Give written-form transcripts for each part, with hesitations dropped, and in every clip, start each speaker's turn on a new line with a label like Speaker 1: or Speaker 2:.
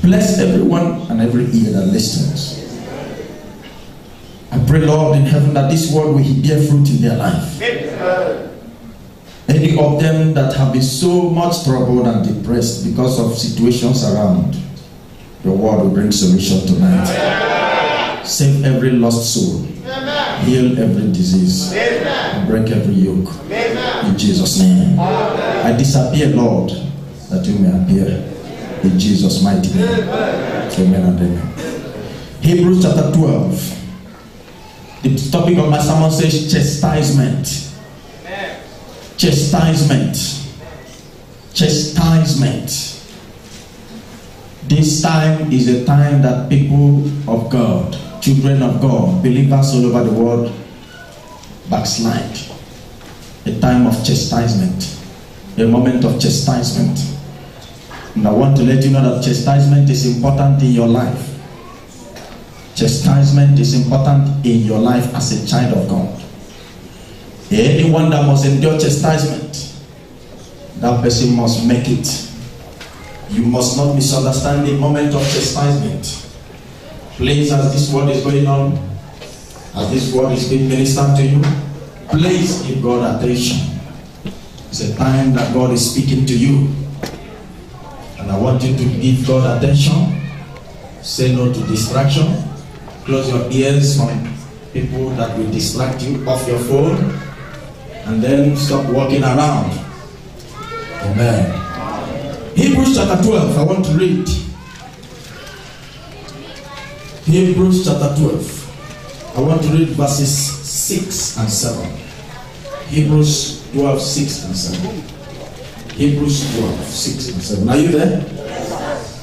Speaker 1: Bless everyone and every ear that listens. I pray, Lord, in heaven, that this word will bear fruit in their life. Any of them that have been so much troubled and depressed because of situations around, your word will bring solution tonight. Save every lost soul. Heal every disease. And break every yoke. In Jesus' name. I disappear, Lord, that you may appear. In Jesus' mighty name. Amen and amen. Hebrews chapter 12. The topic of my sermon says chastisement. Chastisement. Chastisement. This time is a time that people of God, children of God, believers all over the world backslide. A time of chastisement. A moment of chastisement. And I want to let you know that chastisement is important in your life. Chastisement is important in your life as a child of God. Anyone that must endure chastisement, that person must make it. You must not misunderstand the moment of chastisement. Please, as this word is going on, as this word is being ministered to you, please give God attention. It's a time that God is speaking to you. And I want you to give God attention. Say no to distraction. Close your ears from people that will distract you off your phone. And then stop walking around. Amen. Hebrews chapter 12. I want to read. Hebrews chapter 12. I want to read verses 6 and 7. Hebrews 12, 6 and 7. Hebrews 12, 6 and 7. Are you there?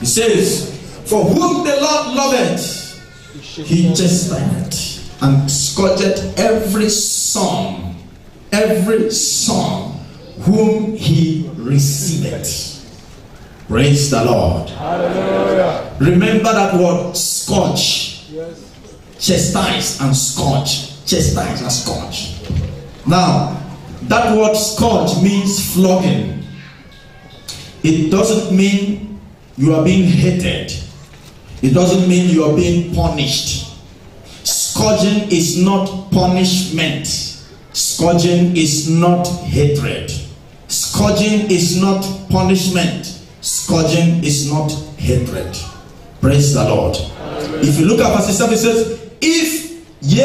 Speaker 1: It says, for whom the Lord loveth, he chastiseth and scourgeth every son whom he receiveth. Praise the Lord. Hallelujah. Remember that word, scourge. Yes. Chastise and scourge. Chastise and scourge. Now, that word scourge means flogging. It doesn't mean you are being hated. It doesn't mean you are being punished. Scourging is not punishment. Scourging is not hatred. Scourging is not punishment. Scourging is not hatred. Praise the Lord. If you look at verse 7, it says, if ye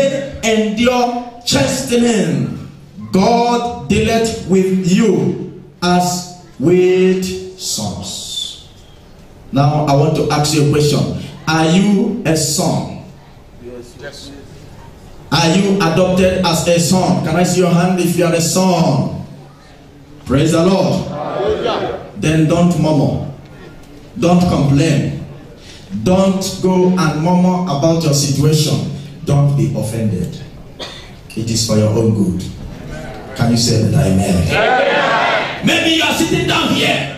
Speaker 1: endure chastening, God dealeth with you as with sons. Now I want to ask you a question. Are you a son? Yes. Are you adopted as a son? Can I see your hand if you are a son? Praise the Lord. Hallelujah. Then don't murmur. Don't complain. Don't go and murmur about your situation. Don't be offended. It is for your own good. Can you say that? Amen? Yeah. Maybe you are sitting down here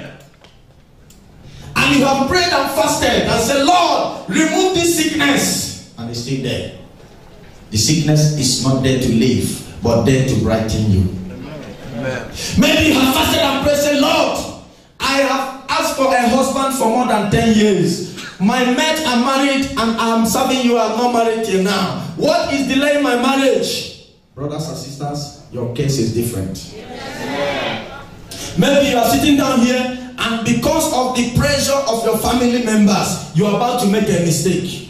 Speaker 1: and you have prayed and fasted and said, Lord, remove this sickness. And it's still there. The sickness is not there to live, but there to brighten you. Amen. Maybe you have fasted and prayed, say, Lord, I have asked for a husband for more than 10 years. My mate are married and I'm serving you. I'm not married till now. What is delaying my marriage? Brothers and sisters, your case is different. Yeah. Maybe you are sitting down here and because of the pressure of your family members, you are about to make a mistake.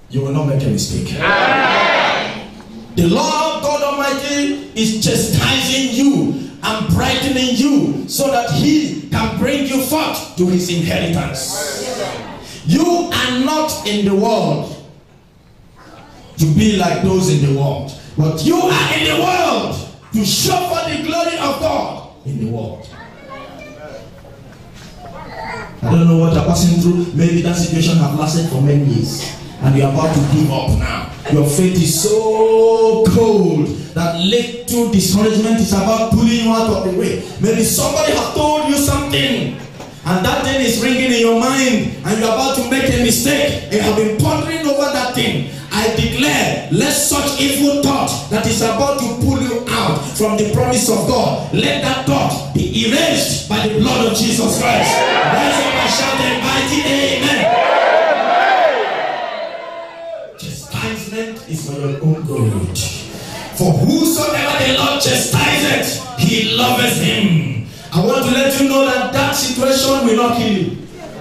Speaker 1: You will not make a mistake. Yeah. The Lord God Almighty is chastising you and brightening you so that He can bring you forth to His inheritance. You are not in the world to be like those in the world, but you are in the world to show for the glory of God in the world. I don't know what you're passing through. Maybe that situation has lasted for many years and you're about to give up now. Your faith is so cold that little discouragement is about pulling you out of the way. Maybe somebody has told you something and that thing is ringing in your mind and you're about to make a mistake and you have been pondering over that thing. I declare, let such evil thought that is about to pull you out from the promise of God, let that thought be erased by the blood of Jesus Christ. Rise up and shout a mighty amen. For whosoever the Lord chastiseth, he loveth him. I want to let you know that that situation will not kill you.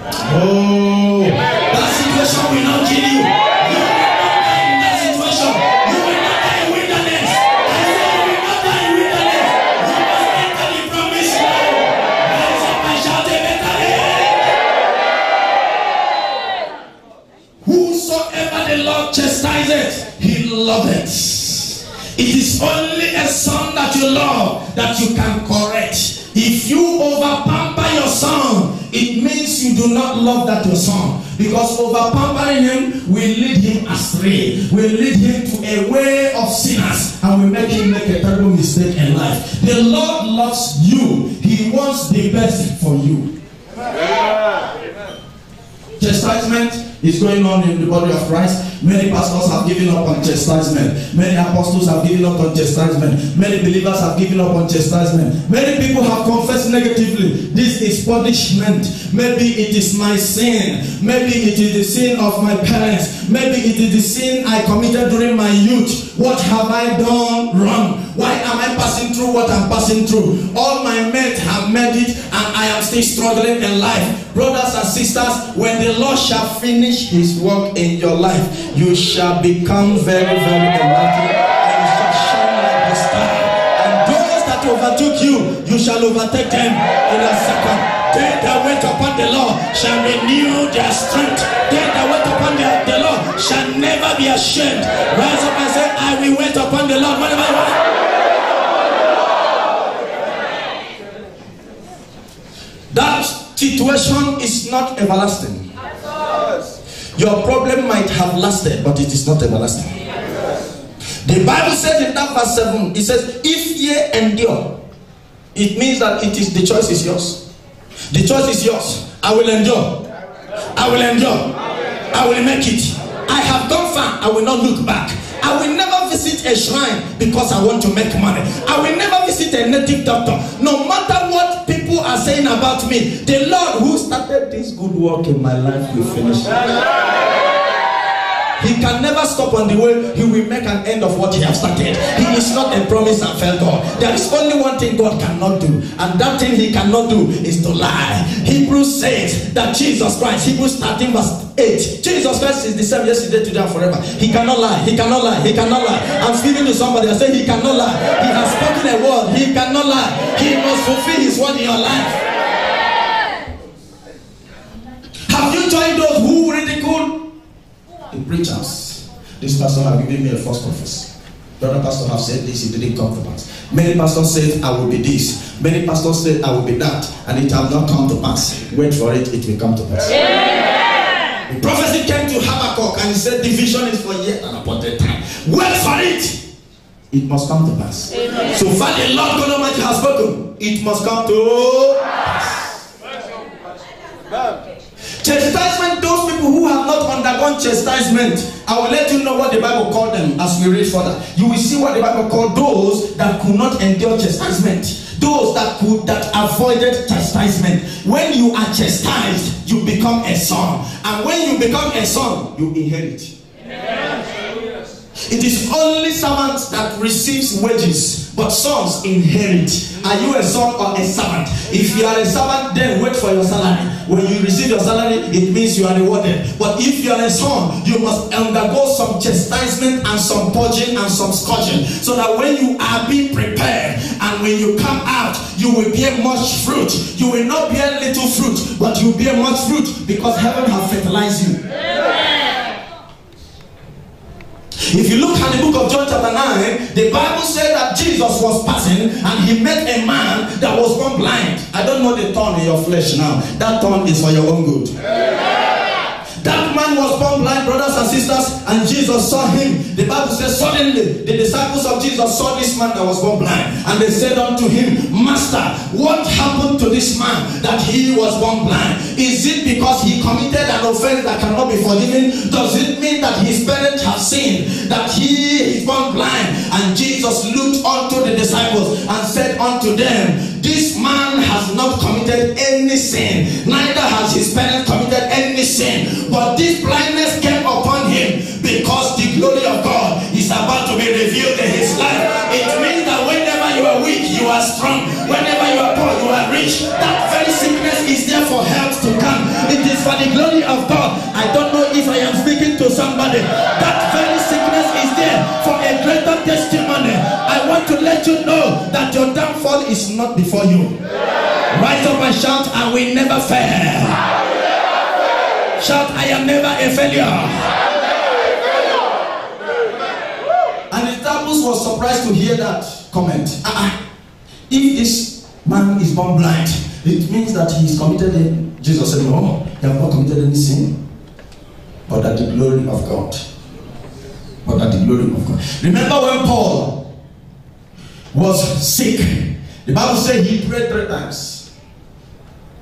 Speaker 1: Oh, that situation will not kill you. You will not die in that situation. You will not die in wilderness. I say you will not die in wilderness. You must enter the promised land. Rise up and shout a better amen. Whosoever the Lord chastiseth, he loveth. It is only a son that you love that you can correct. If you over pamper your son, it means you do not love that your son. Because over pampering him will lead him astray, will lead him to a way of sinners, and will make him make a terrible mistake in life. The Lord loves you. He wants the best for you. Amen. Chastisement is going on in the body of Christ. Many pastors have given up on chastisement. Many apostles have given up on chastisement. Many believers have given up on chastisement. Many people have confessed negatively. This is punishment. Maybe it is my sin. Maybe it is the sin of my parents. Maybe it is the sin I committed during my youth. What have I done wrong? Why am I passing through what I'm passing through? All my mates have made it and I am still struggling in life. Brothers and sisters, when the Lord shall finish his work in your life, you shall become very, very enlightened, and you shall shine like the star. And those that overtook you, you shall overtake them in a second. They that wait upon the Lord shall renew their strength. They that wait upon the Lord shall never be ashamed. Rise up and say, I will wait upon the Lord. Whatever you want. That situation is not everlasting. Your problem might have lasted, but it is not everlasting. The Bible says in that verse 7, it says, if ye endure, it means that it is the choice is yours. The choice is yours. I will endure. I will endure. I will make it. I have gone far. I will not look back. I will never visit a shrine because I want to make money. I will never visit a native doctor. No matter what people are saying about me, the Lord who started this good work in my life will finish it. He can never stop on the way. He will make an end of what he has started. He is not a promise and fail God. There is only one thing God cannot do, and that thing he cannot do is to lie. Hebrews says that Jesus Christ, Hebrews 13 verse 8, Jesus Christ is the same yesterday, today, and forever. He cannot lie. He cannot lie. He cannot lie. I'm speaking to somebody. I say he cannot lie. He has spoken a word. He cannot lie. He must fulfill his word in your life. Have you joined those who ridicule the preachers? This pastor have given me a false prophecy. The other pastor have said this, it didn't come to pass. Many pastors said I will be this. Many pastors said I will be that, and it have not come to pass. Wait for it, it will come to pass. Yeah. The prophecy came to Habakkuk and he said division is for yet an appointed time. Wait for it. It must come to pass. Amen. So far the Lord God Almighty has spoken. It must come to pass. Chastisement, those people who have not undergone chastisement, I will let you know what the Bible called them as we read further. You will see what the Bible called those that could not endure chastisement. Those that avoided chastisement. When you are chastised, you become a son. And when you become a son, you inherit. It is only servants that receives wages, but sons inherit. Are you a son or a servant? If you are a servant, then wait for your salary. When you receive your salary, it means you are rewarded. But if you are a son, you must undergo some chastisement and some purging and some scourging, so that when you are being prepared and when you come out, you will bear much fruit. You will not bear little fruit, but you bear much fruit because heaven has fertilized you. If you look at the book of John chapter 9, the Bible said that Jesus was passing and he met a man that was born blind. I don't know the thorn in your flesh now. That thorn is for your own good. That man was born blind, brothers and sisters, and Jesus saw him. The Bible says suddenly the disciples of Jesus saw this man that was born blind, and they said unto him, Master, what happened to this man that he was born blind? Is it because he committed an offense that cannot be forgiven? Does it mean that his parents have sinned that he is born blind? And Jesus looked unto the disciples and said unto them, this man has not committed any sin, neither has his parents committed any sin, but this blindness came upon him because the glory of God is about to be revealed in his life. for health to come. It is for the glory of God. I don't know if I am speaking to somebody. That very sickness is there for a greater testimony. I want to let you know that your downfall is not before you. Rise up and shout, I will never fail. Shout, I am never a failure. And the disciples were surprised to hear that comment. If this man is born blind, it means that he is committed in. Jesus said, no, he has not committed any sin, but at the glory of God. But at the glory of God. Remember when Paul was sick, the Bible said he prayed 3 times.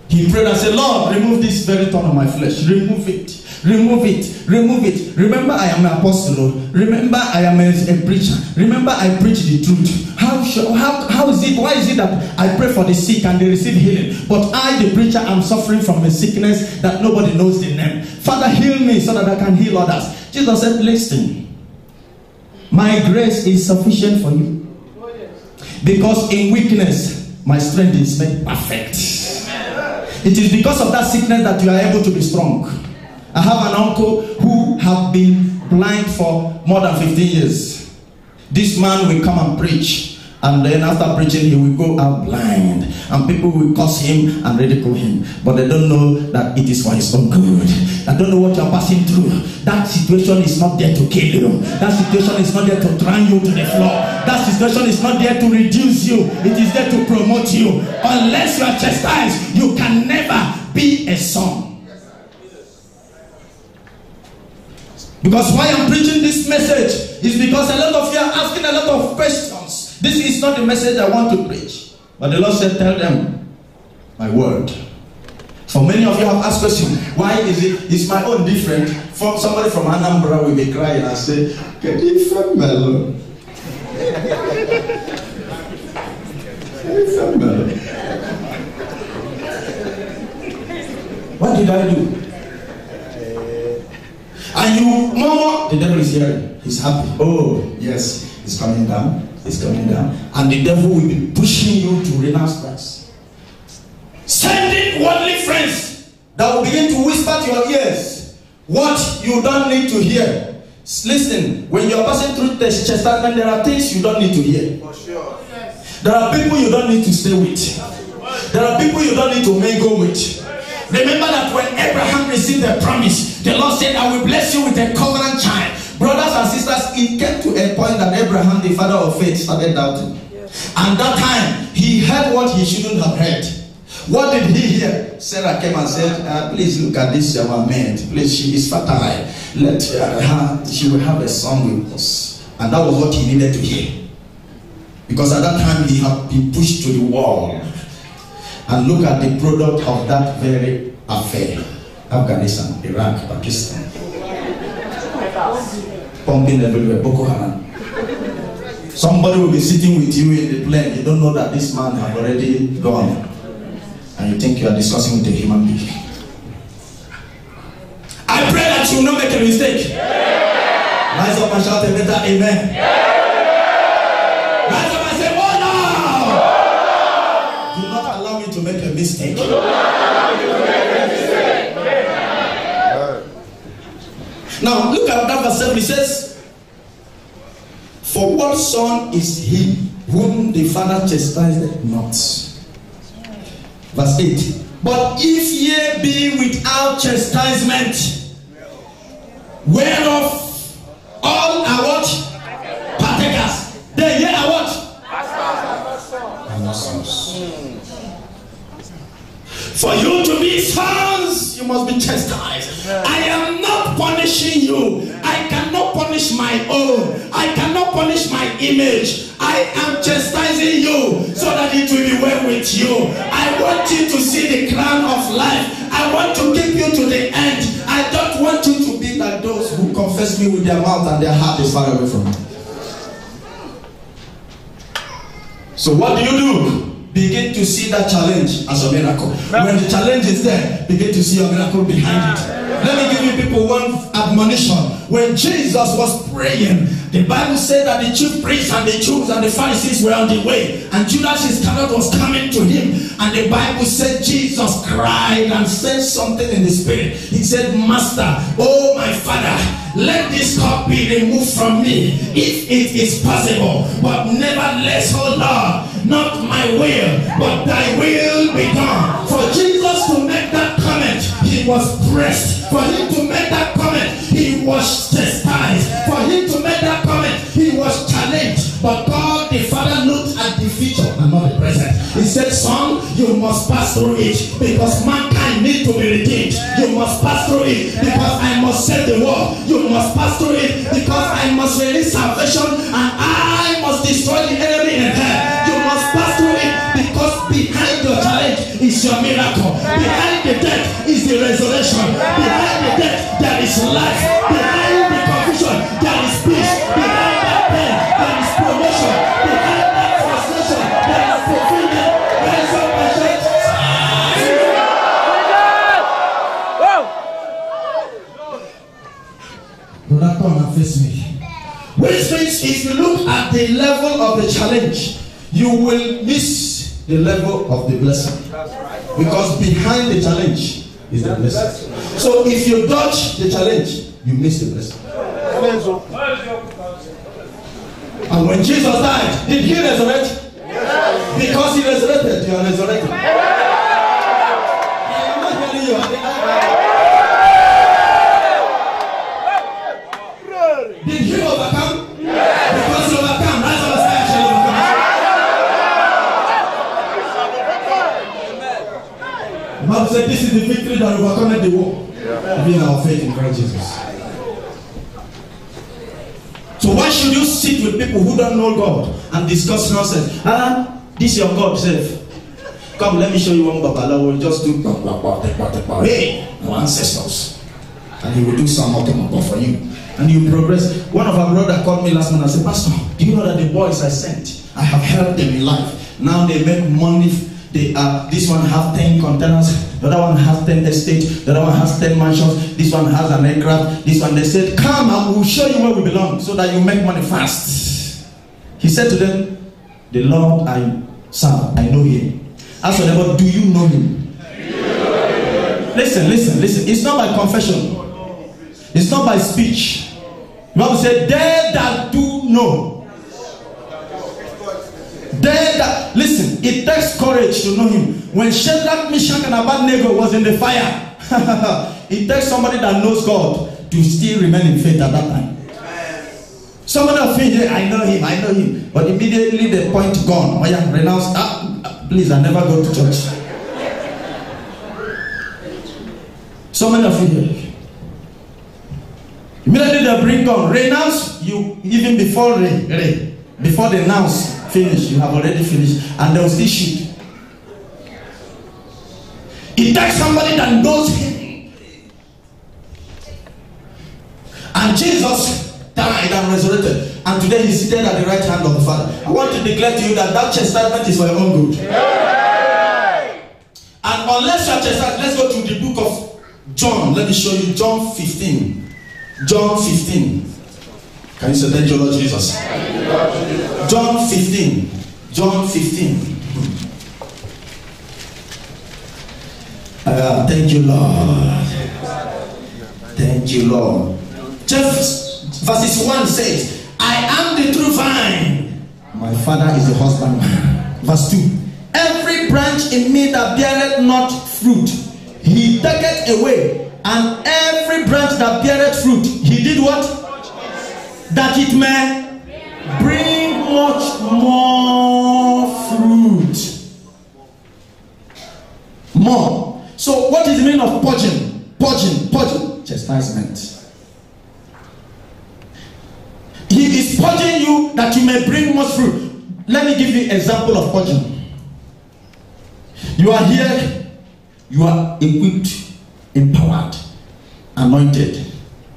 Speaker 1: He prayed and said, Lord, remove this very thorn of my flesh. Remove it. Remove it. Remove it. Remember, I am an apostle. Remember, I am a preacher. Remember, I preach the truth. How is it? Why is it that I pray for the sick and they receive healing, but I, the preacher, am suffering from a sickness that nobody knows the name? Father, heal me so that I can heal others. Jesus said, listen, my grace is sufficient for you, because in weakness my strength is made perfect. It is because of that sickness that you are able to be strong. I have an uncle who have been blind for more than 15 years. This man will come and preach, and then after preaching he will go out blind, and people will curse him and ridicule him, but they don't know that it is for his own good. I don't know what you are passing through. That situation is not there to kill you. That situation is not there to drown you to the floor. That situation is not there to reduce you. It is there to promote you. Unless you are chastised, you can never be a son. Because why I'm preaching this message is because a lot of you are asking a lot of questions. This is not the message I want to preach, but the Lord said, tell them my word. For many of you have asked questions. Why is it? Is my own different? From somebody from Anambra will be crying and say, "Get different melon." What did I do? And you, mama, the devil is hearing. He's happy. Oh, yes, it's coming down. It's coming down. And the devil will be pushing you to renounce Christ. Sending worldly friends that will begin to whisper to your ears what you don't need to hear. Listen, when you're passing through the chastisement, there are things you don't need to hear. For sure. There are people you don't need to stay with. There are people you don't need to mingle with. Remember that when Abraham received the promise, the Lord said, I will bless you with a covenant child. Brothers and sisters, it came to a point that Abraham, the father of faith, started doubting. And that time, he heard what he shouldn't have heard. What did he hear? Sarah came and said, please look at this young man. Please, she is fertile. Let her, she will have a son with us. And that was what he needed to hear. Because at that time, he had been pushed to the wall. And look at the product of that very affair. Afghanistan, Iraq, Pakistan. Pumping everywhere, Boko Haram. Somebody will be sitting with you in the plane. You don't know that this man has already gone. And you think you are discussing with a human being. I pray that you will not make a mistake. Yeah. Rise up and shout a better amen. Yeah. Rise up and say, oh no! Do not allow me to make a mistake. Now look at that verse 7. It says, for what son is he whom the father chastised not? Verse 8. But if ye be without chastisement, whereof all are what? Partakers. Then ye are what? Are not sons. For you to be sons, you must be chastised. I am not punishing you. I cannot punish my own. I cannot punish my image. I am chastising you so that it will be well with you. I want you to see the crown of life. I want to keep you to the end. I don't want you to be like those who confess me with their mouth and their heart is far away from me. So what do? Begin to see that challenge as a miracle. When the challenge is there, begin to see a miracle behind it. Let me give you people one admonition. When Jesus was praying the Bible said that the chief priests and the Jews and the Pharisees were on the way, and Judas Iscariot was coming to him, and the Bible said Jesus cried and said something in the spirit. He said, Master, oh my Father, let this cup be removed from me, if it is possible, but nevertheless, oh Lord, not my will, but thy will be done. For Jesus to make that comment, he was pressed. For him to make that comment, he was chastised. For him to make that comment, he was challenged. But God the Father looked at the future and not the present. He said, son, you must pass through it, because mankind needs to be redeemed. You must pass through it, because I must save the world. You must pass through it, because I must release salvation, and I must destroy the enemy in hell. You must pass through it, because behind your challenge is your miracle. Behind the death is the resurrection. Behind the death there is life. Behind the confusion there is peace. Behind that pain there is promotion. Behind that frustration there is fulfillment. Rise up my church. Brother, come and face me. Which means if you look at the level of the challenge, you will miss the level of the blessing. Because behind the challenge is the blessing. So if you dodge the challenge, you miss the blessing. And when Jesus died, did he resurrect? Yes. Because he resurrected, you are resurrected. I'm not telling you. Did he overcome? Yes. Because he overcome, that's what I actually overcome. The Bible said this is the victory that overcometh the world. Being our faith in Christ Jesus. So why should you sit with people who don't know God and discuss nonsense? This is your God, self. Come, let me show you one Babala. We'll just do hey, our ancestors. And he will do some more for you. And you progress. One of our brothers called me last month and said, Pastor, do you know that the boys I sent, I have helped them in life. Now they make money. This one has 10 containers, the other one has 10 estates, the other one has 10 mansions, this one has an aircraft, this one, they said, come and we'll show you where we belong so that you make money fast. He said to them, the Lord I serve, I know him. Ask them, but do you know him? Listen, it's not by confession, it's not by speech. The Bible said, they that do know. Listen, it takes courage to know him. When Shadrach, Meshach, and Abednego was in the fire, it takes somebody that knows God to still remain in faith at that time. Somebody of faith, I know him. But immediately they point to God. Oh yeah, renounce. Please, I never go to church. Somebody of faith. Immediately they bring God. Renounce you even before the announce. Finish, you have already finished, and they will still shoot. It takes somebody that knows him. And Jesus died and resurrected, and today he's seated at the right hand of the Father. I want to declare to you that chastisement is for your own good. Yeah. And unless you are chastised, let's go to the book of John. Let me show you John 15. John 15. Can you say thank you, Lord Jesus? John 15. John 15. Thank you, Lord. Thank you, Lord. Just verses 1 says, I am the true vine. My Father is the husbandman. Verse 2. Every branch in me that beareth not fruit, he taketh away. And every branch that beareth fruit, he did what? That it may bring much more fruit. More. So what is the meaning of purging? Purging. Chastisement. He is purging you that you may bring much fruit. Let me give you an example of purging. You are here. You are equipped, empowered, anointed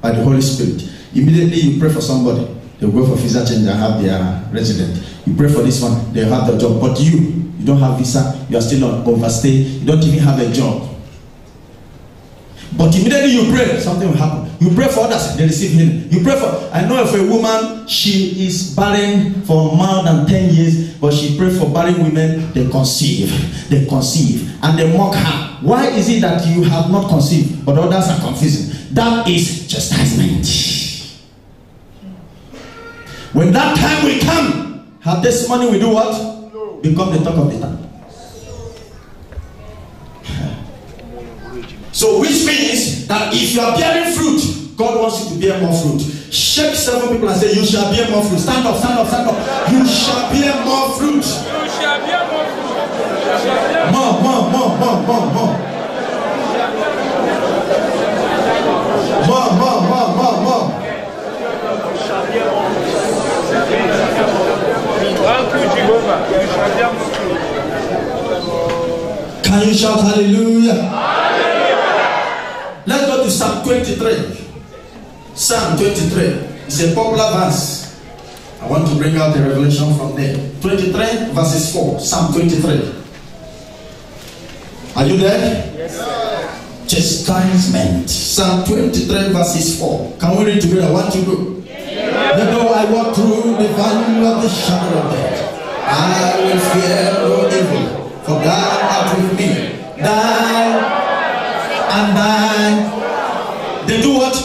Speaker 1: by the Holy Spirit. Immediately you pray for somebody, they'll go for visa change and have their resident. You pray for this one, they'll have their job. But you don't have visa, you are still on overstay, you don't even have a job. But immediately you pray, something will happen. You pray for others, they receive healing. You pray for, I know of a woman, she is barren for more than 10 years, but she prayed for barren women, they conceive, and they mock her. Why is it that you have not conceived, but others are confusing? That is chastisement. When that time will come, her testimony will do what? Become the talk of the town. So which means that if you are bearing fruit, God wants you to bear more fruit. Shake 7 people and say, you shall bear more fruit. Stand up, stand up, stand up. You shall bear more fruit.
Speaker 2: You shall bear more fruit.
Speaker 1: More.
Speaker 2: Thank you, Jehovah. You shall bear more fruit.
Speaker 1: Can you shout hallelujah? Let's go to Psalm 23. Psalm 23 is a popular verse. I want to bring out the revelation from there. 23 verses 4. Psalm 23. Are you there?
Speaker 2: Yes, sir.
Speaker 1: Chastisement. Psalm 23 verses 4. Can we read together? 1, 2, go. Though I walk through the valley of the shadow of death, I will fear no evil, for thou art with me. Thou and thine. They do what?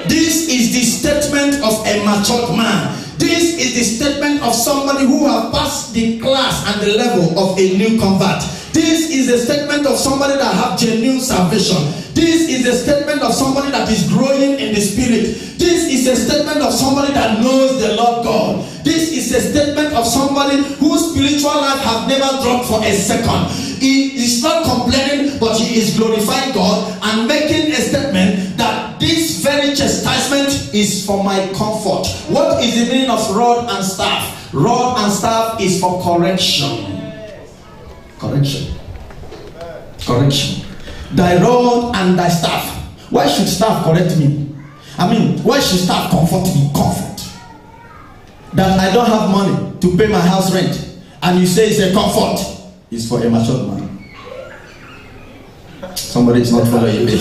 Speaker 1: This is the statement of a matured man. This is the statement of somebody who has passed the class and the level of a new convert. This is a statement of somebody that have genuine salvation. This is a statement of somebody that is growing in the spirit. This is a statement of somebody that knows the Lord God. This is a statement of somebody whose spiritual life have never dropped for a second. He is not complaining, but he is glorifying God and making a statement that this very chastisement is for my comfort. What is the meaning of rod and staff? Rod and staff is for correction. Correction. Thy rod and thy staff. Why should staff correct me? Why should staff comfort me? Comfort. That I don't have money to pay my house rent, and you say it's a comfort. It's for a matured man. Somebody is not following me.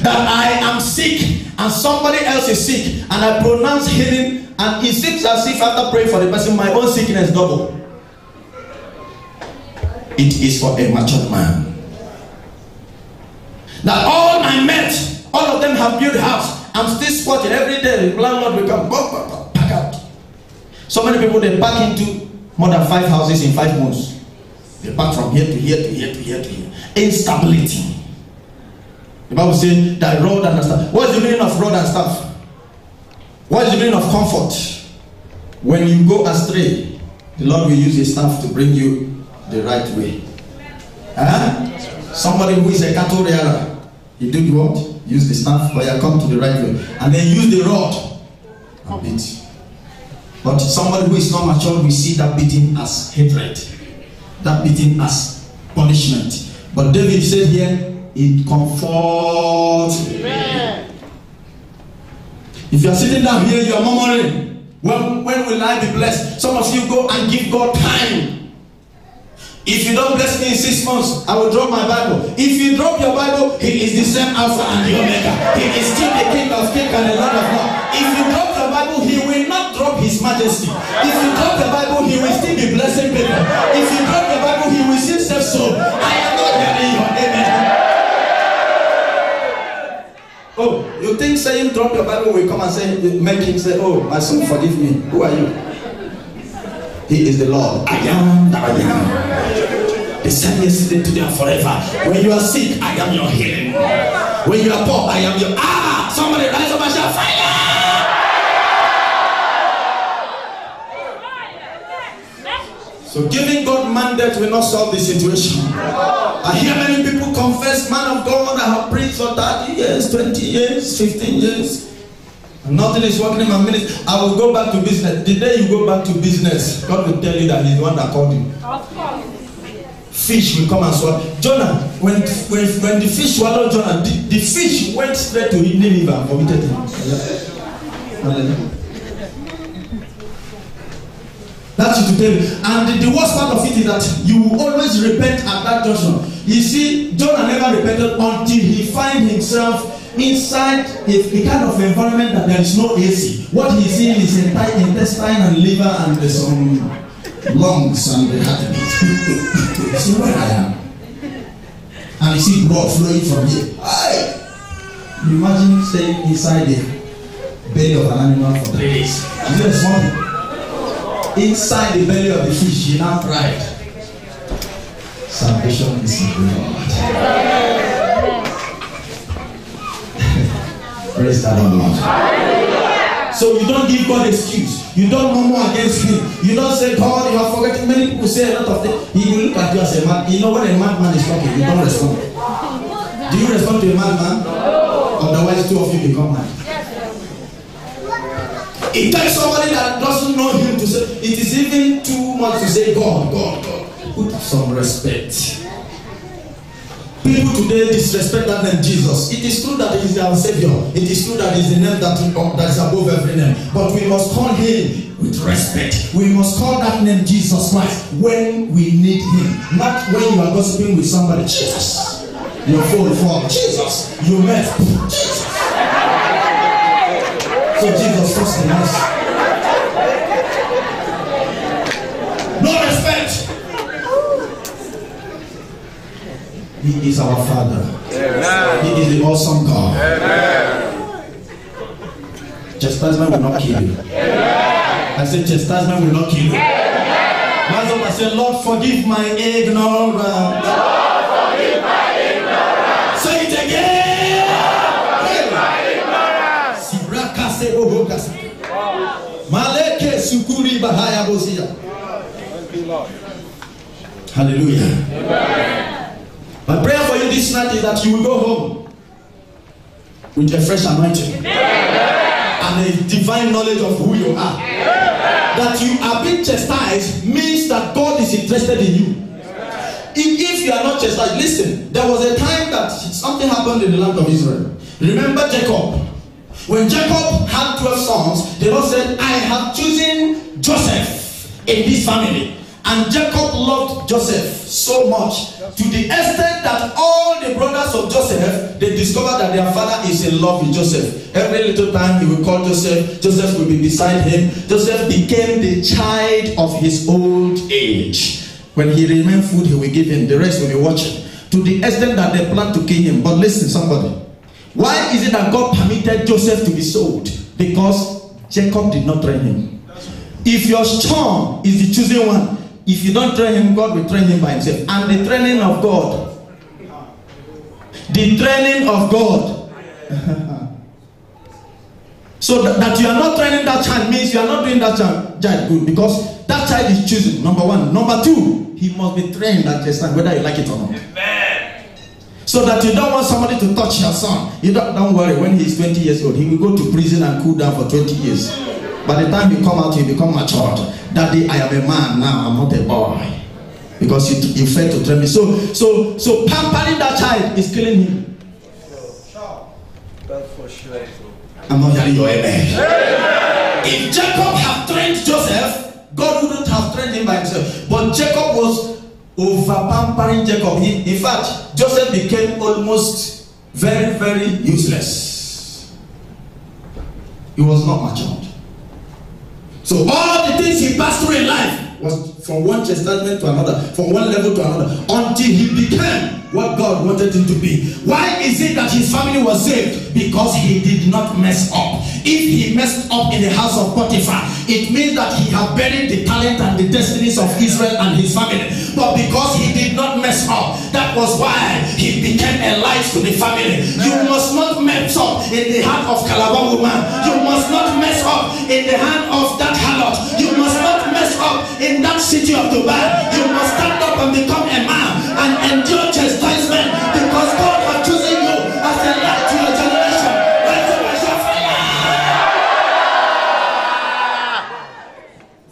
Speaker 1: That I am sick and somebody else is sick, and I pronounce healing, and it seems as if after praying for the person, my own sickness double. It is for a matured man. That all my mates, all of them have built house. I'm still squatting every day. The landlord will come, pack out. So many people, they pack into more than 5 houses in 5 months. They pack from here to here to here to here to here. Instability. The Bible says that rod and staff. What is the meaning of rod and staff? What is the meaning of comfort? When you go astray, the Lord will use his staff to bring you the right way. Somebody who is a cattle rearer, he did what? Use the staff, but you come to the right way. And then use the rod and beat. But somebody who is not mature will see that beating as hatred, that beating as punishment. But David said here, it comforts me. If you are sitting down here, you are murmuring, when will I be blessed? Some of you go and give God time. If you don't bless me in 6 months, I will drop my Bible. If you drop your Bible, he is the same Alpha and the Omega. He is still the King of Kings and the Lord of Lords. If you drop your Bible, he will not drop his majesty. If you drop the Bible, he will still be blessing people. If you drop the Bible, he will still save soul. I am not hearing your amen. Oh, you think saying drop your Bible will come and say, make him say, oh, my son, forgive me. Who are you? He is the Lord. I am that I am. The same yesterday, today, and forever. When you are sick, I am your healing. When you are poor, I am your. Somebody rise up and shout fire! So giving God mandate will not solve the situation. I hear many people confess, man of God, I have preached for 30 years, 20 years, 15 years. Nothing is working in my ministry. I will go back to business. The day you go back to business, God will tell you that he's the one that called you. Of course. Fish will come and swallow. Jonah, when the fish swallowed Jonah, the fish went straight to Nineveh and vomited him. That's it to tell you. And the worst part of it is that you will always repent at that junction. You see, Jonah never repented until he find himself inside a kind of environment that there is no AC. What he's seeing is intestine and liver and some lungs and the heartbeat. You see where I am. And you see blood flowing from here. Aye. You imagine staying inside the belly of an animal for 3 days. Is it a small thing? Inside the belly of the fish, you now cried. Salvation is in the Lord. Praise the Lord. So you don't give God excuse. You don't murmur against him. You don't say, God, you are forgetting. Many people say a lot of things. He will look at you as a man. You know when a madman is talking, you don't respond. Do you respond to a madman? No. Otherwise, two of you become mad. It takes somebody that doesn't know him to say, it is even too much to say, God. Put some respect. People today disrespect that name Jesus. It is true that he is our Savior. It is true that he is the name that is above every name. But we must call him with respect. We must call that name Jesus Christ when we need him. Not when you are gossiping with somebody. Jesus. Your phone fall. Jesus. You mess. Jesus. So Jesus first in us. No respect. He is our Father. Amen. He is the awesome God. Amen. Chastisement will not kill you. Amen. I said chastisement will not kill you. Rise up and say, Lord, forgive my ignorance. Lord, forgive my ignorance. Say it again. Lord, forgive my ignorance. Maleke sukuri bahaya bozia. Hallelujah. Amen. My prayer for you this night is that you will go home with a fresh anointing. Amen. And a divine knowledge of who you are. Amen. That you are being chastised means that God is interested in you. If you are not chastised, listen, there was a time that something happened in the land of Israel. Remember Jacob? When Jacob had 12 sons, the Lord said, I have chosen Joseph in this family. And Jacob loved Joseph so much to the extent that all the brothers of Joseph, they discovered that their father is in love with Joseph. Every little time he will call Joseph, Joseph will be beside him. Joseph became the child of his old age. When he remained food, he will give him. The rest will be watching. To the extent that they planned to kill him. But listen, somebody. Why is it that God permitted Joseph to be sold? Because Jacob did not train him. If your son is the chosen one, if you don't train him, God will train him by himself. And the training of God. The training of God. So that you are not training that child means you are not doing that child good. Because that child is chosen, number one. Number two, he must be trained at this time, whether you like it or not. Amen. So that you don't want somebody to touch your son. You don't worry, when he is 20 years old, he will go to prison and cool down for 20 years. By the time you come out, you become matured. Daddy, I am a man now, I'm not a boy. Because you failed to train me. So pampering that child is killing him. I'm not hearing your amen. If Jacob had trained Joseph, God wouldn't have trained him by himself. But Jacob was over pampering Jacob. In fact, Joseph became almost very, very useless. He was not matured. So all the things he passed through in life was from one chastisement to another, from one level to another, until he became what God wanted him to be. Why is it that his family was saved? Because he did not mess up. If he messed up in the house of Potiphar, it means that he had buried the talent and the destinies of Israel and his family. But because he did not mess up, that was why he became a light to the family. You must not mess up in the hand of Calabar woman. You must not mess up in the hand of that harlot. You must not mess up in that city of Dubai. You must stand up and become a man and endure chastisement, because God has chosen you as a light to your generation.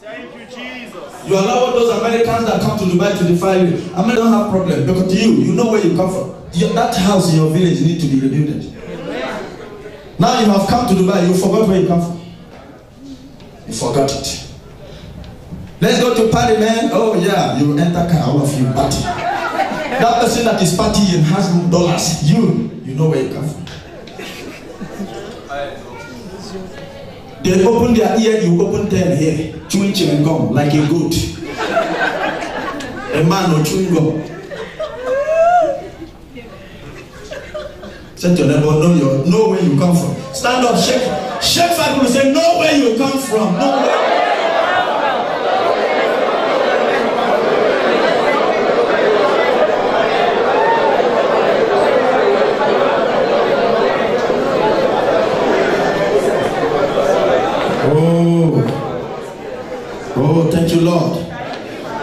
Speaker 2: Thank you, Jesus.
Speaker 1: You allow those Americans that come to Dubai to defy you. Americans don't have problem because you know where you come from. That house in your village needs to be rebuilt. Now you have come to Dubai, you forgot where you come from. You forgot it. Let's go to party, man. Oh yeah, you enter car, all of you party. That person that is partying has dollars. You know where you come from. They open their ear, you open them here, chewing chewing gum like a goat. A man or chewing gum. Say to your neighbor, know where you come from. Stand up, shake 5 people, say, know where you come from. Know where. Oh, thank you, Lord.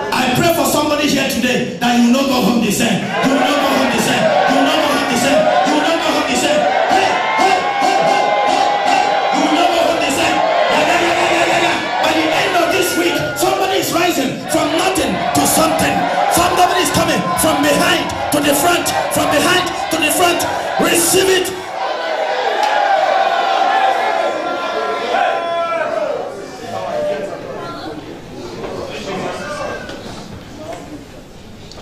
Speaker 1: I pray for somebody here today that you will not go home the same. You will not go home the same. You will not go home the same. You will not go home the same. Hey, hey, hey, hey, hey. You will not go home the same. By the end of this week, somebody is rising from nothing to something. Somebody is coming from behind to the front, from behind to the front. Receive it.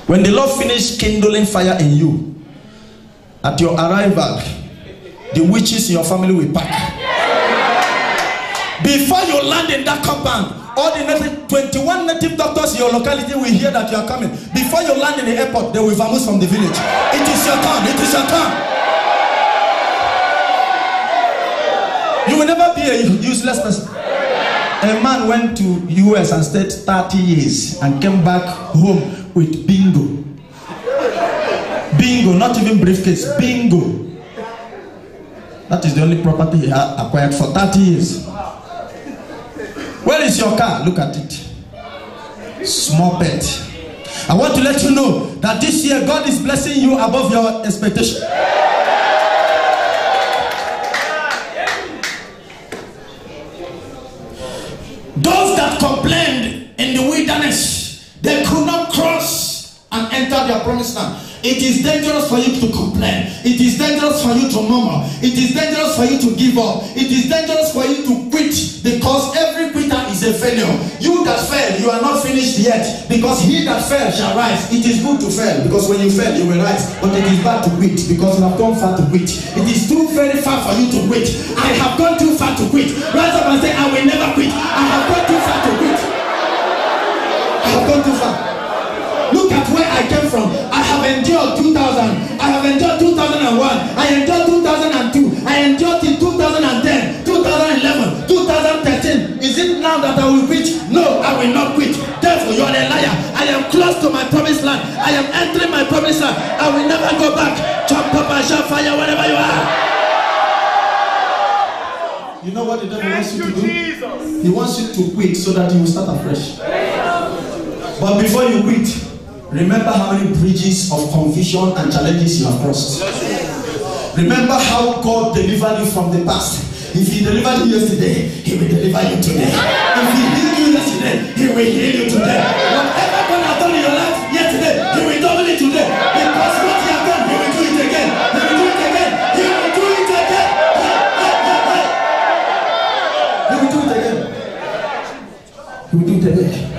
Speaker 1: When the Lord finished kindling fire in you, at your arrival, the witches in your family will pack. Before you land in that compound, all the 21 native doctors in your locality will hear that you are coming. Before you land in the airport, they will vanish from the village. It is your turn. It is your turn. You will never be a useless person. A man went to US and stayed 30 years and came back home with bingo. Bingo, not even briefcase, bingo. That is the only property he had acquired for 30 years. Where is your car? Look at it. Small pet. I want to let you know that this year God is blessing you above your expectation. Those that complained in the wilderness, they could not cross and enter their promised land. It is dangerous for you to complain. It is dangerous for you to murmur. It is dangerous for you to give up. It is dangerous for you to quit, because every quitter is a failure. You that fail, you are not finished yet, because he that fell shall rise. It is good to fail, because when you fail, you will rise. But it is bad to quit, because you have gone far to quit. It is too very far for you to quit. I have gone too far to quit. Rise up and say, I will never quit. I have gone too far to quit. I have gone too far. Look at where I came from. I have endured 2000. I have endured 2001. I endured 2002. I endured in 2010, 2011, 2013. Is it now that I will quit? No, I will not quit. Therefore, you are a liar. I am close to my promised land. I am entering my promised land. I will never go back. Chop up and shout fire wherever you are. You know what the devil wants you to do? He wants you to quit so that you will start afresh. But before you quit, remember how many bridges of confusion and challenges you have crossed. Remember how God delivered you from the past. If he delivered you yesterday, he will deliver you today. If he healed you yesterday, he will heal you today. Whatever God has done in your life yesterday, he will double it today. Because what he has done, he will do it again. He will do it again. He will do it again. He will do it again. He will do it again.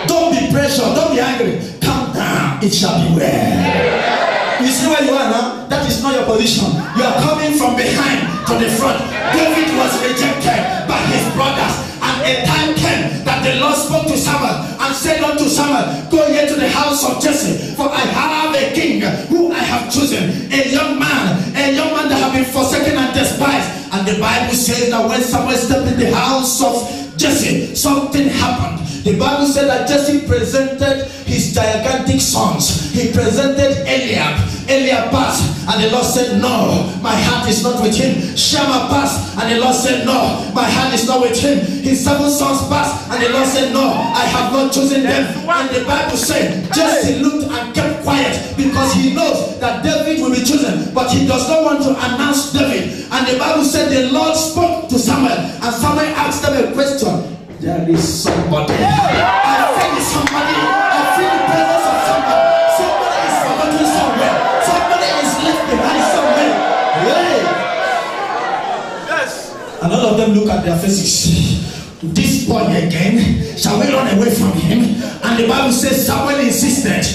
Speaker 1: Don't be pressured. Don't be angry. Calm down. It shall be well. You see where you are now? That is not your position. You are coming from behind to the front. David was rejected by his brothers, and a time came that the Lord spoke to Samuel and said unto Samuel, go here to the house of Jesse, for I have a king who I have chosen, a young man that have been forsaken and despised. And the Bible says that when Samuel stepped in the house of Jesse, something happened. The Bible said that Jesse presented his gigantic sons. He presented Eliab passed, and the Lord said, no, my heart is not with him. Shammah passed, and the Lord said, no, my heart is not with him. His 7 sons passed, and the Lord said, no, I have not chosen them. And the Bible said Jesse looked and kept quiet, because he knows that David will be chosen, but he does not want to announce David. And the Bible said the Lord spoke to Samuel, and Samuel asked them a question. There is somebody. I feel somebody. I feel the presence of somebody. Somebody is forgotten somewhere. Somebody is left behind somewhere. Hey. Yes. And all of them look at their faces. this boy again? Shall we run away from him? And the Bible says Samuel insisted,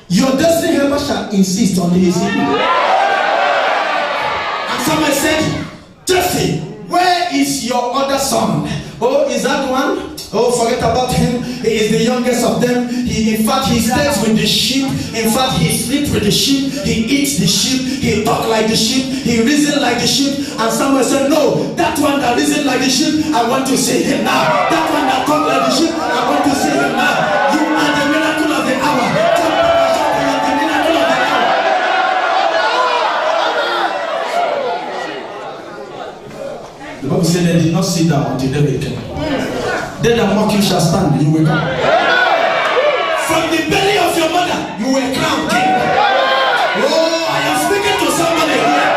Speaker 1: your destiny helper shall insist on his healing. And Samuel said, Jesse, where is your other son? Oh, is that one? Oh, forget about him. He is the youngest of them. In fact, he stays with the sheep. In fact, he sleeps with the sheep. He eats the sheep. He talks like the sheep. He reasons like the sheep. And someone said, no, that one that reasons like the sheep, I want to see him now. That one that talks like the sheep, I want to see him now. You are the miracle of the hour. You are the miracle of the hour. The Bible said they did not sit down until David came. They that mock you shall stand, you will come. From the belly of your mother, you will crown king. Oh, I am speaking to somebody here.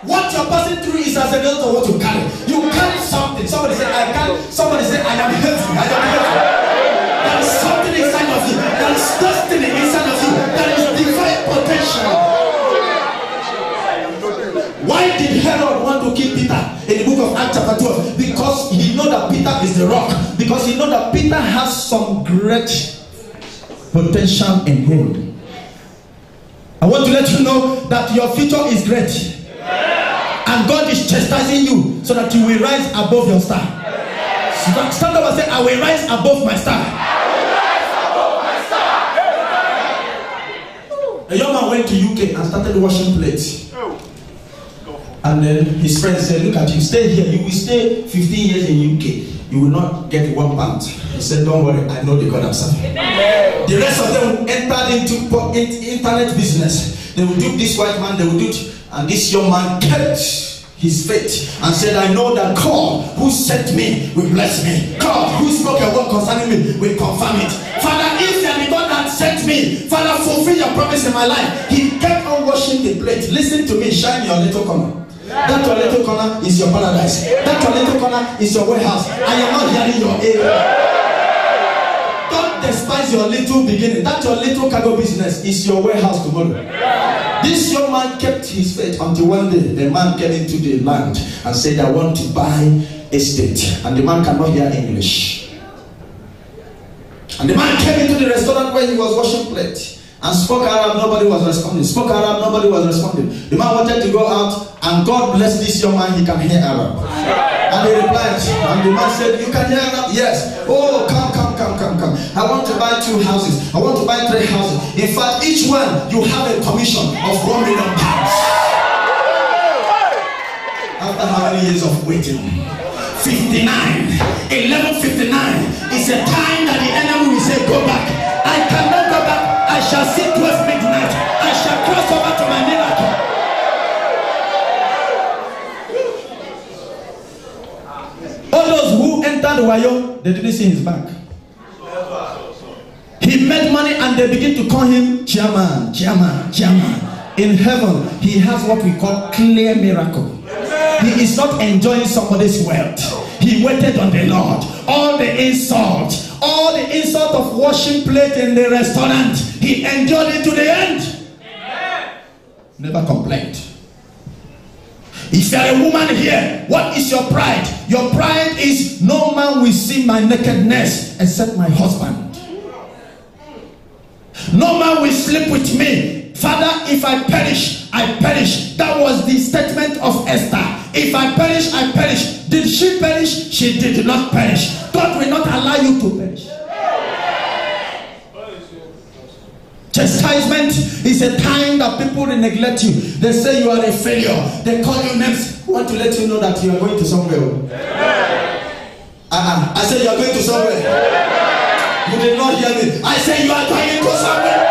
Speaker 1: What you're passing through is as a result of what you carry. You carry something. Somebody say, I carry. Somebody say, I am heavy. I am heavy. There is something inside of you. There is destiny inside of you. There is divine potential. Why did Herod want to kill Peter in the book of Acts chapter 12? Because he know that Peter is the rock. Because he know that Peter has some great potential in him. I want to let you know that your future is great. And God is chastising you so that you will rise above your star. Stand up and say, I will rise above my star. A young man went to UK and started washing plates. And then his friends said, look at you, stay here. You will stay 15 years in UK. You will not get £1. He said, don't worry, I know the God I'm serving. The rest of them entered into internet business. They will do this white man, they will do it. And this young man kept his faith and said, I know that God who sent me will bless me. God who spoke a word concerning me will confirm it. Father, if you are the God that sent me, Father, fulfill your promise in my life. He kept on washing the plate. Listen to me, shine your little corner. That your little corner is your paradise. That your little corner is your warehouse. I am not hearing your area. Don't despise your little beginning. That your little cargo business is your warehouse tomorrow. This young man kept his faith until one day the man came into the land and said, I want to buy estate. And the man cannot hear English. And the man came into the restaurant where he was washing plates and spoke Arab, nobody was responding. Spoke Arab, nobody was responding. The man wanted to go out, and God bless this young man, he can hear Arab. And he replied, and the man said, you can hear Arab? Yes. Oh, come. I want to buy 2 houses. I want to buy 3 houses. In fact, each one, you have a commission of £1 million. After how many years of waiting? 59. 11:59 is a time that the enemy will say, go back. I cannot go back. I shall see 12 midnight. I shall cross over to my miracle. All those who entered Wayo, they didn't see his back. He made money and they begin to call him chairman. In heaven, he has what we call clear miracle. He is not enjoying somebody's wealth. He waited on the Lord. All the insult of washing plate in the restaurant, he enjoyed it to the end. Never complained. If you are a woman here, what is your pride? Your pride is, no man will see my nakedness except my husband. No man will sleep with me. Father, if I perish, I perish. That was the statement of Esther. If I perish, I perish. Did she perish? She did not perish. God will not allow you to perish. Chastisement is a time that people neglect you. They say you are a failure. They call you names. I want to let you know that you are going to somewhere. I said you are going to somewhere. You did not hear me. I say you are going to somewhere.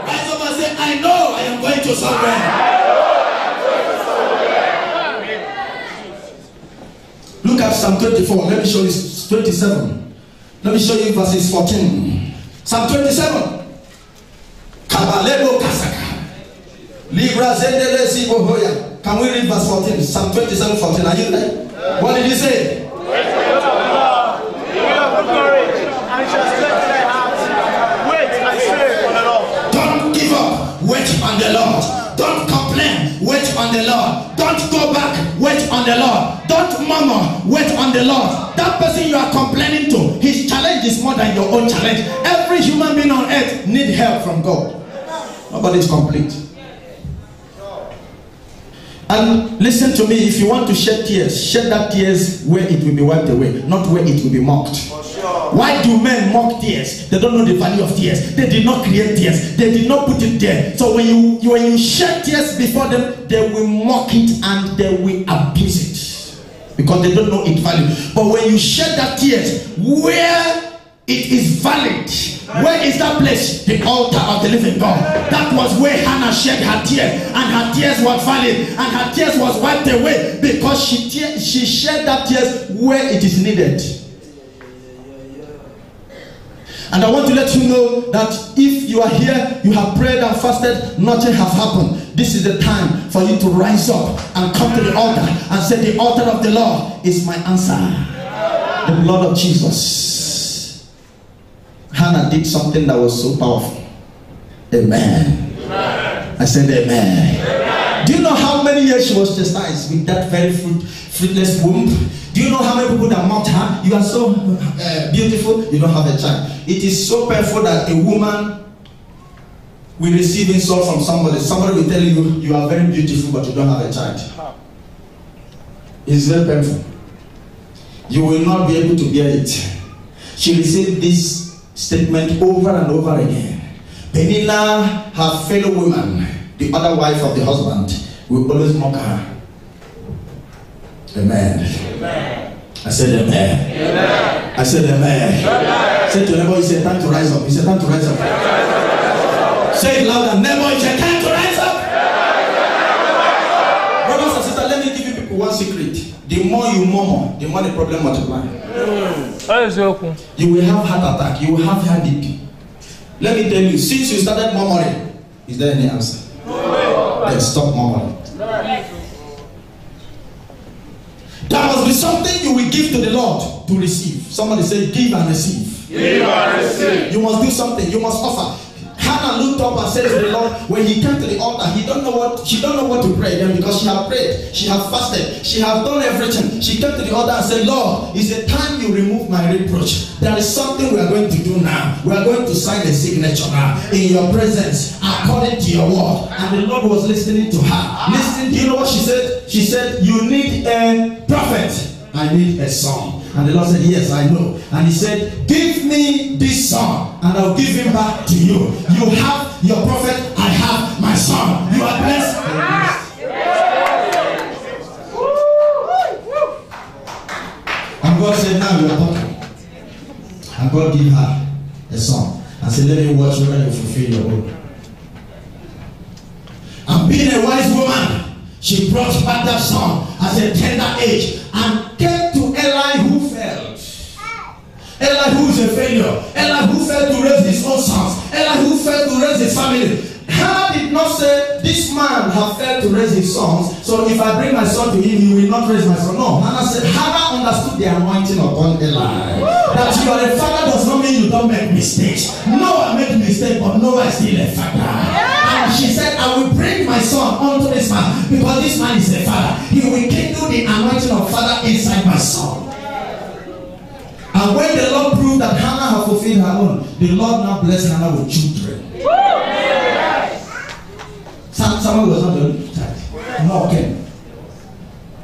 Speaker 1: Rise up and say, I know I am going to somewhere. Look at Psalm 24. Let me show you 27. Let me show you verses 14. Psalm 27. Kabalebo Kasaka. Libra Zendele Sibohoya. Can we read verse 14? Psalm 27, 14. Are you there? What did he say? Wait on the Lord. Don't give up. Wait on the Lord. Don't complain. wait on the Lord. Don't go back, wait on the Lord. Don't murmur, wait on the Lord. That person you are complaining to, his challenge is more than your own challenge. Every human being on earth needs help from God. Nobody is complete. And listen to me, if you want to shed that tears where it will be wiped away, not where it will be mocked. Why do men mock tears? They don't know the value of tears. They did not create tears. They did not put it there. So when you shed tears before them, they will mock it and they will abuse it because they don't know its value. But when you shed that tears where it is valid, where is that place? The altar of the living God. That was where Hannah shed her tears, and her tears were valid, and her tears was wiped away because she shed that tears where it is needed. And I want to let you know that if you are here, you have prayed and fasted, nothing has happened. This is the time for you to rise up and come to the altar and say, the altar of the Lord is my answer. The blood of Jesus. Hannah did something that was so powerful. Amen. I said amen. Do you know how many years she was chastised with that very fruitless womb? Do you know how many people that mocked her? You are so beautiful, you don't have a child. It is so painful that a woman will receive insult from somebody. Somebody will tell you, you are very beautiful, but you don't have a child. It's very painful. You will not be able to bear it. She received this statement over and over again. Penina, her fellow woman, the other wife of the husband, will always mock her. Amen. Amen. I said amen. Amen. I said amen. Amen. Say to your neighbor, it's a time to rise up. It's a time to rise up. Say it louder. Neighbor, it's a time to rise up. Brothers and sisters, let me give you people one secret. The more you murmur, the more the problem multiplies. You will have heart attack. You will have heartbeat. Let me tell you, since you started murmuring, is there any answer? Then stop murmuring. There must be something you will give to the Lord to receive. Somebody say, give and receive. Give and receive. You must do something. You must offer. Hannah looked up and said to the Lord, when he came to the altar, she don't know what to pray then, because she had prayed, she had fasted, she had done everything. She came to the altar and said, Lord, it's a time you remove my reproach. There is something we are going to do now. We are going to sign a signature now in your presence according to your word. And the Lord was listening to her. Listen, do you know what she said? She said, you need a prophet. I need a son. And the Lord said, yes, I know. And he said, give me this son, and I'll give him back to you. You have your prophet, I have my son. You are blessed. And God said, now you are talking. And God gave her a son and said, let me watch whether you fulfill your own. And being a wise woman, she brought back that son at a tender age and came to Eli, who failed. Eli, who is a failure. Eli, who failed to raise his own sons. Eli, who failed to raise his family. Hannah did not say, this man have failed to raise his sons, so if I bring my son to him, he will not raise my son. No, Hannah said, Hannah understood the anointing upon Eli. That you are a father does not mean you don't make mistakes. Noah made mistakes, but Noah is still a father. And she said, I will bring my son unto this man, because this man is a father. He will kindle the anointing of father inside my son. And when the Lord proved that Hannah had fulfilled her own, the Lord now blessed Hannah with children. Someone was not the child. No, okay.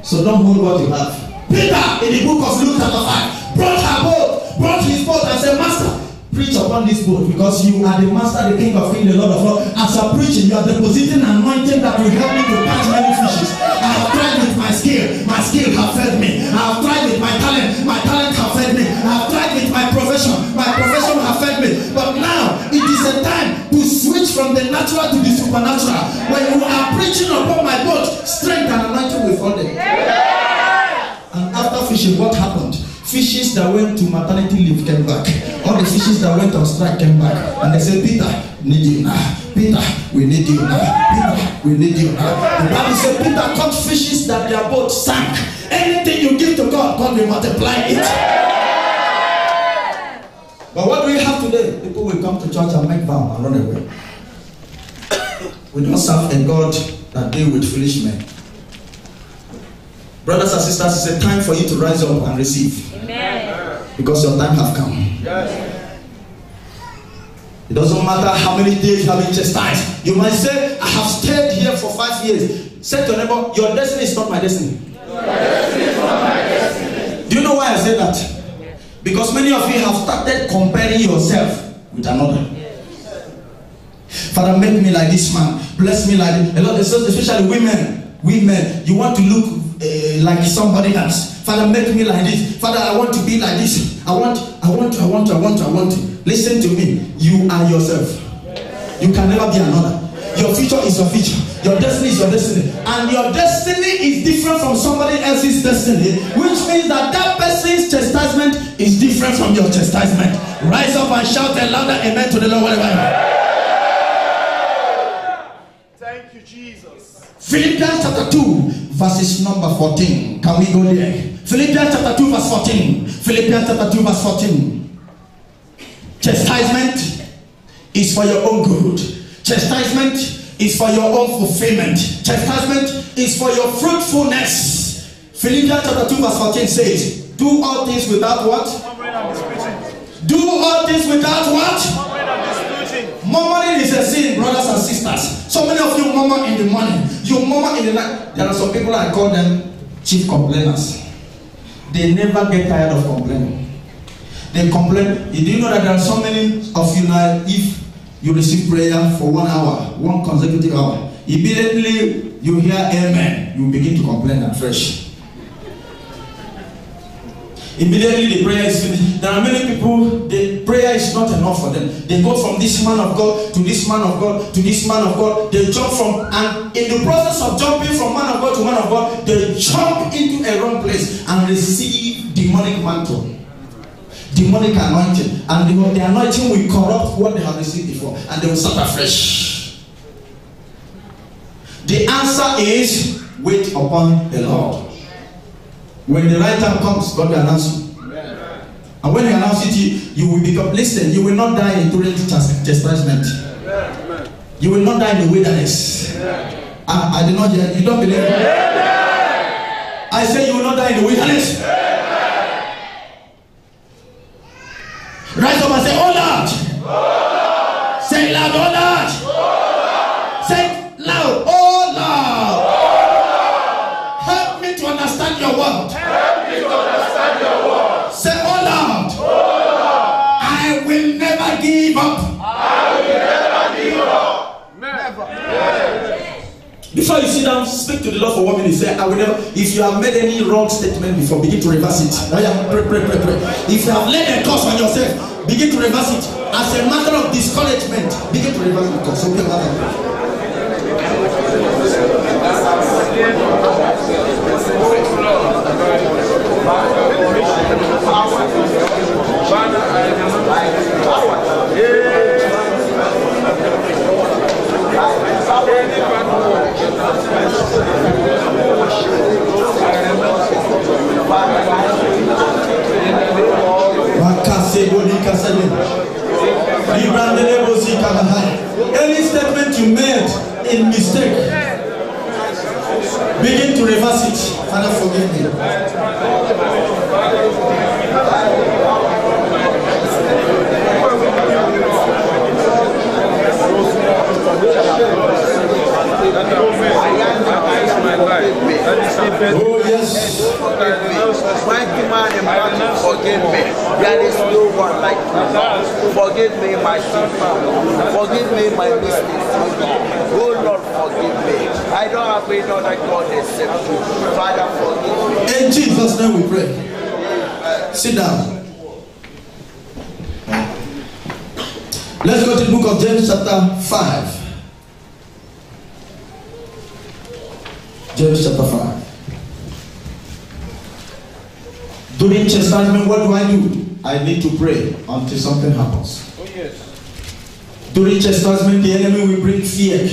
Speaker 1: So don't hold what you have. Peter, in the book of Luke chapter 5, brought his boat and said, Master, preach upon this boat, because you are the master, the king of kings, the Lord of lords. As you are preaching, you are depositing an anointing that will help me to catch many fishes. I have tried with my skill have fed me. I have tried with my talent have fed me. I have tried with my profession have fed me. But now it is a time to switch from the natural to the supernatural. When you are preaching upon my boat, strength and anointing will fall there. And after fishing, what happened? Fishes that went to maternity leave came back. All the fishes that went on strike came back. And they said, Peter, need you now. Peter, we need you now. Peter, we need you now. The Bible said, Peter caught fishes that their boat sank. Anything you give to God, God will multiply it. But what do we have today? People will come to church and make vow and run away. We don't serve a God that deals with foolish men. Brothers and sisters, it's a time for you to rise up and receive. Amen. Because your time has come. Yes. It doesn't matter how many days you have been chastised. You might say, I have stayed here for 5 years. Say to your neighbor, your destiny is not my destiny. Your destiny is not my destiny. Do you know why I say that? Because many of you have started comparing yourself with another. Father, make me like this man. Bless me like this. A lot, especially women. Women, you want to look like somebody else. Father, make me like this. Father, I want to be like this. I want. Listen to me. You are yourself. You can never be another. Your future is your future. Your destiny is your destiny. And your destiny is different from somebody else's destiny, which means that that person's chastisement is different from your chastisement. Rise up and shout a louder amen to the Lord.
Speaker 2: Thank you, Jesus.
Speaker 1: Philippians chapter 2, verses number 14. Can we go there? Philippians chapter 2, verse 14. Philippians chapter 2, verse 14. Chastisement is for your own good. Chastisement is for your own fulfillment. Chastisement is for your fruitfulness. Philippians chapter 2, verse 14 says, do all things without what? Do all things without what? Murmuring is a sin, brothers and sisters. So many of you murmur in the morning. You murmur in the night. There are some people, I call them chief complainers. They never get tired of complaining. They complain. Do you know that there are so many of you now, if you receive prayer for 1 hour, one consecutive hour, immediately you hear amen, you begin to complain afresh. Immediately the prayer is finished. There are many people, the prayer is not enough for them. They go from this man of God to this man of God to this man of God. They jump from, and in the process of jumping from man of God to man of God, they jump into a wrong place and receive demonic mantle, demonic anointing, and the anointing will corrupt what they have received before, and they will start afresh. The answer is wait upon the Lord. When the right time comes, God will announce you. Amen. And when He announces you will become, listen, you will not die in during chastisement. Amen. You will not die in the wilderness. I did not hear, you don't believe me? I say you will not die in the wilderness. Rise up and say, oh Lord. Oh Lord. Say it loud, oh Lord. Oh Lord. Say it loud, oh Lord. Help me to understand your word. Help me to understand your word. Say, oh Lord. Oh Lord. I will never give up. I will never give up. Never. Before you sit down, speak to the Lord for 1 minute. Say, I will never. If you have made any wrong statement before, begin to reverse it. Pray. If you have laid a curse on yourself, begin to reverse it. As a matter of discouragement, begin to reverse the curse. Any statement you made in mistake, begin to reverse it. Father, forgive me. Oh yes.
Speaker 3: Mighty man and battle, forgive me. There is no one like you. Forgive me my sin. Forgive me my mistakes. Oh Lord, forgive me. I don't have another God except you. Father, forgive me.
Speaker 1: In Jesus' name we pray. Sit down. Let's go to the book of James chapter 5. James chapter 5. During chastisement, what do? I need to pray until something happens.
Speaker 2: Oh yes.
Speaker 1: During chastisement, the enemy will bring fear,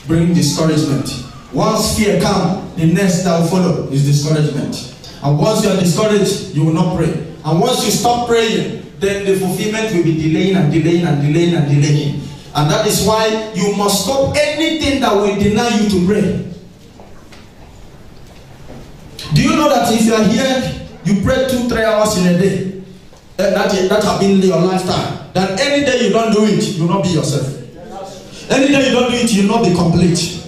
Speaker 1: bring discouragement. Once fear comes, the next that will follow is discouragement. And once you are discouraged, you will not pray. And once you stop praying, then the fulfillment will be delaying and delaying and delaying and delaying. And that is why you must stop anything that will deny you to pray. Do you know that if you are here, you pray 2-3 hours in a day, that have been your lifetime, that any day you don't do it, you will not be yourself. Any day you don't do it, you will not be complete.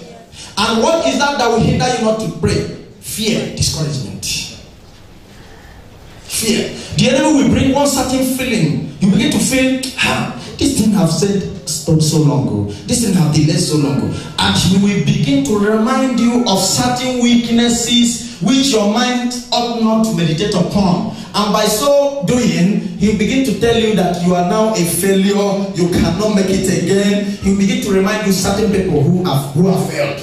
Speaker 1: And what is that will hinder you not to pray? Fear, discouragement. Fear. The enemy will bring one certain feeling. You begin to feel, this thing I've said so long ago. This thing I've delayed so long ago. And he will begin to remind you of certain weaknesses which your mind ought not to meditate upon. And by so doing, he'll begin to tell you that you are now a failure, you cannot make it again. He'll begin to remind you certain people who have failed.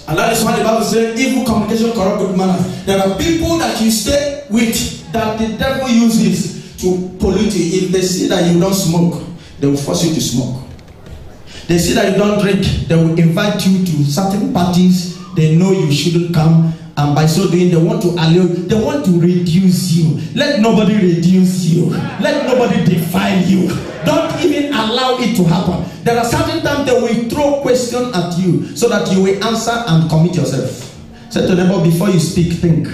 Speaker 1: And that is why the Bible says, evil communication corrupt good manners. There are people that you stay with that the devil uses to pollute you. If they see that you don't smoke, they will force you to smoke. They see that you don't drink, they will invite you to certain parties they know you shouldn't come, and by so doing, they want to allow, they want to reduce you. Let nobody reduce you. Let nobody define you. Don't even allow it to happen. There are certain times they will throw questions at you so that you will answer and commit yourself. Say to them, before you speak, think.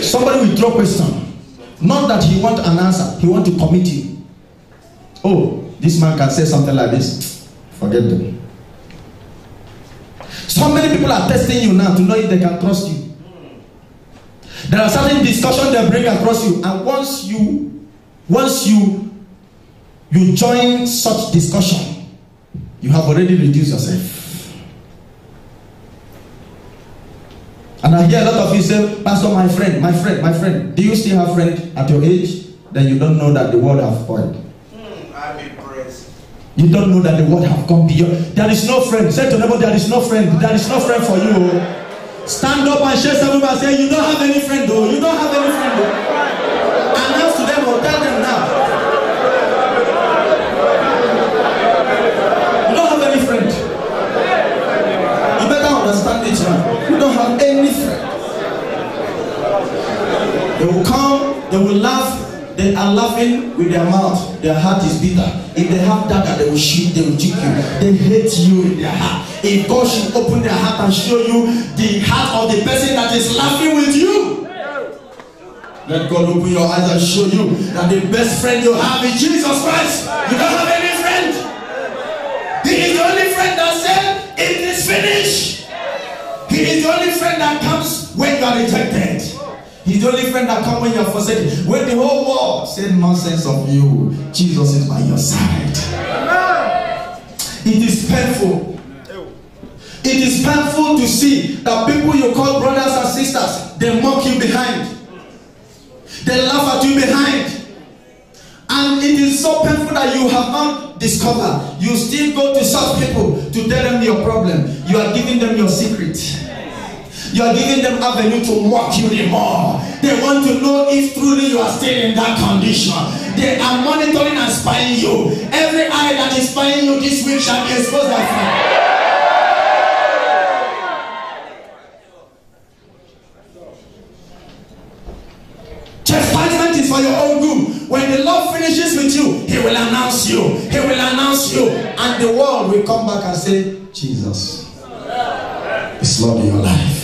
Speaker 1: Somebody will throw question. Not that he want an answer, he want to commit you. Oh, this man can say something like this. Forget them. So many people are testing you now to know if they can trust you. There are certain discussions they bring across you, and once you join such discussion, you have already reduced yourself. And I hear a lot of you say, Pastor, my friend. Do you still have friend at your age? Then you don't know that the world has spoiled. You don't know that the word have come beyond. There is no friend. Say to neighbor, there is no friend. There is no friend for you. Stand up and share something and say, you don't have any friend though. You don't have any friend though. Announce to them or tell them now. You don't have any friend. You better understand it now. You don't have any friend. They will come, they will laugh. They are laughing with their mouth. Their heart is bitter. If they have dagger, they will shoot, they will juke you. They hate you in their heart. If God should open their heart and show you the heart of the person that is laughing with you, let God open your eyes and show you that the best friend you have is Jesus Christ. You don't have any friend. He is the only friend that said, it is finished. He is the only friend that comes when you are rejected. He's the only friend that comes when you are forsaken. When the whole world said nonsense of you, Jesus is by your side. It is painful. It is painful to see that people you call brothers and sisters, they mock you behind. They laugh at you behind. And it is so painful that you have not discovered. You still go to such people to tell them your problem. You are giving them your secret. You are giving them avenue to mock you the more. They want to know if truly you are still in that condition. They are monitoring and spying you. Every eye that is spying you this week shall be exposed by fire. Chastisement is for your own good. When the Lord finishes with you, He will announce you. He will announce you. And the world will come back and say, Jesus is Lord in your life.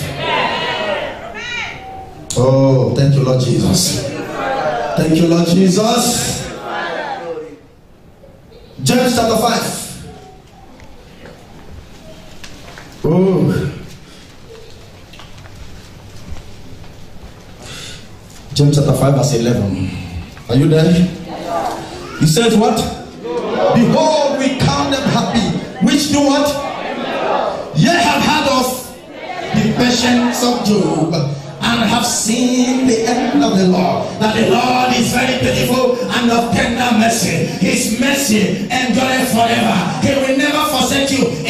Speaker 1: Oh, thank you, Lord Jesus. Thank you, Lord Jesus. James chapter 5. Oh. James chapter 5 verse 11. Are you there? He says what? Behold, we count them happy, which do what? Ye have heard of the patience of Job, and have seen the end of the Lord, that the Lord is very pitiful and of tender mercy. His mercy endureth forever. He will never forsake you.